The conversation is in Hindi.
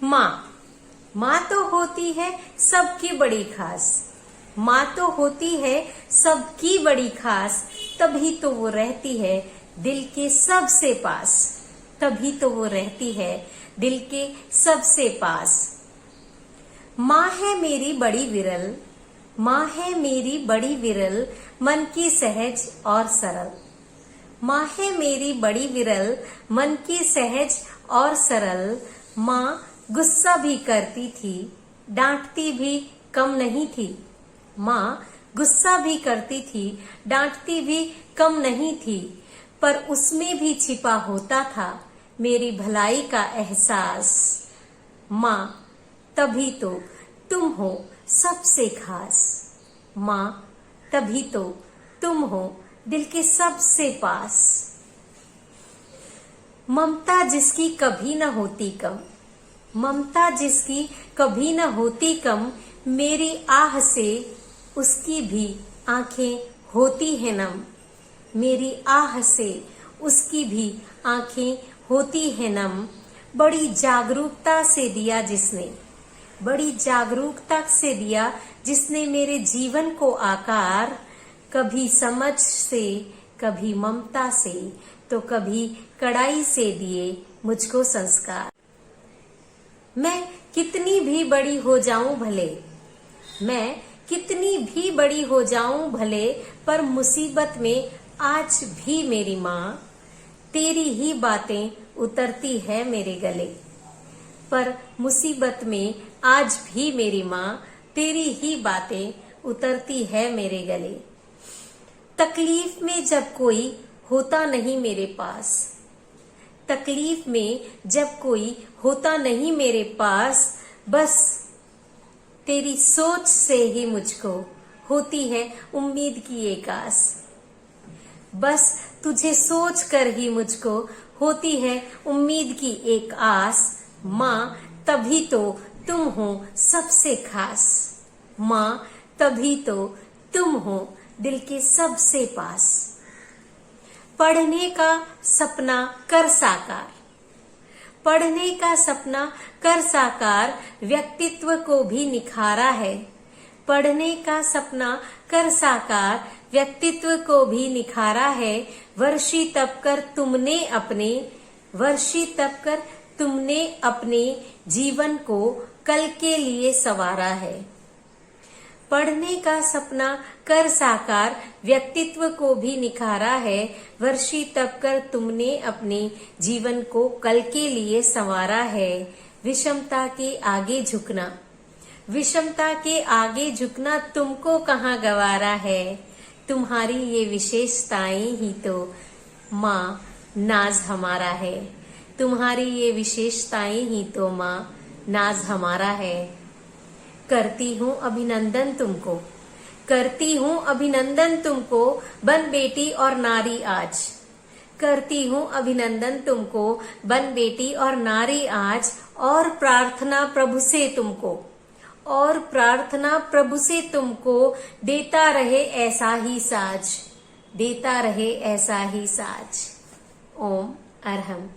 माँ। माँ तो होती है सबकी बड़ी खास। माँ तो होती है सबकी बड़ी खास, तभी तो वो रहती है दिल के सबसे पास। तभी तो वो रहती है दिल के सबसे पास। माँ है मेरी बड़ी विरल। माँ है मेरी बड़ी विरल, मन की सहज और सरल। माँ है मेरी बड़ी विरल, मन की सहज और सरल। माँ गुस्सा भी करती थी, डांटती भी कम नहीं थी। माँ गुस्सा भी करती थी, डांटती भी कम नहीं थी, पर उसमें भी छिपा होता था मेरी भलाई का एहसास। माँ तभी तो तुम हो सबसे खास। माँ तभी तो तुम हो दिल के सबसे पास। ममता जिसकी कभी न होती कम। ममता जिसकी कभी न होती कम, मेरी आह से उसकी भी आंखें होती है नम। मेरी आह से उसकी भी आंखें होती है नम। बड़ी जागरूकता से दिया जिसने, बड़ी जागरूकता से दिया जिसने मेरे जीवन को आकार। कभी समझ से, कभी ममता से, तो कभी कड़ाई से दिए मुझको संस्कार। मैं कितनी भी बड़ी हो जाऊं भले, मैं कितनी भी बड़ी हो जाऊं भले, पर मुसीबत में आज भी मेरी माँ तेरी ही बातें उतरती है मेरे गले। पर मुसीबत में आज भी मेरी माँ तेरी ही बातें उतरती है मेरे गले। तकलीफ में जब कोई होता नहीं मेरे पास, तकलीफ में जब कोई होता नहीं मेरे पास, बस तेरी सोच से ही मुझको होती है उम्मीद की एक आस। बस तुझे सोच कर ही मुझको होती है उम्मीद की एक आस। माँ तभी तो तुम हो सबसे खास। माँ तभी तो तुम हो दिल के सबसे पास। पढ़ने का सपना कर साकार, पढ़ने का सपना कर साकार, व्यक्तित्व को भी निखारा है। पढ़ने का सपना कर साकार, व्यक्तित्व को भी निखारा है। वर्षी तप कर तुमने अपने, वर्षी तप कर तुमने अपने जीवन को कल के लिए संवारा है। पढ़ने का सपना कर साकार, व्यक्तित्व को भी निखारा है। वर्षी तप कर तुमने अपने जीवन को कल के लिए संवारा है। विषमता के आगे झुकना, विषमता के आगे झुकना तुमको कहाँ गवारा है। तुम्हारी ये विशेषताएं ही तो माँ नाज हमारा है। तुम्हारी ये विशेषताएं ही तो माँ नाज हमारा है। करती हूँ अभिनंदन तुमको, करती हूँ अभिनंदन तुमको, बन बेटी और नारी आज। करती हूँ अभिनंदन तुमको, बन बेटी और नारी आज। और प्रार्थना प्रभु से तुमको, और प्रार्थना प्रभु से तुमको, देता रहे ऐसा ही साज, देता रहे ऐसा ही साज। ओम अरहम।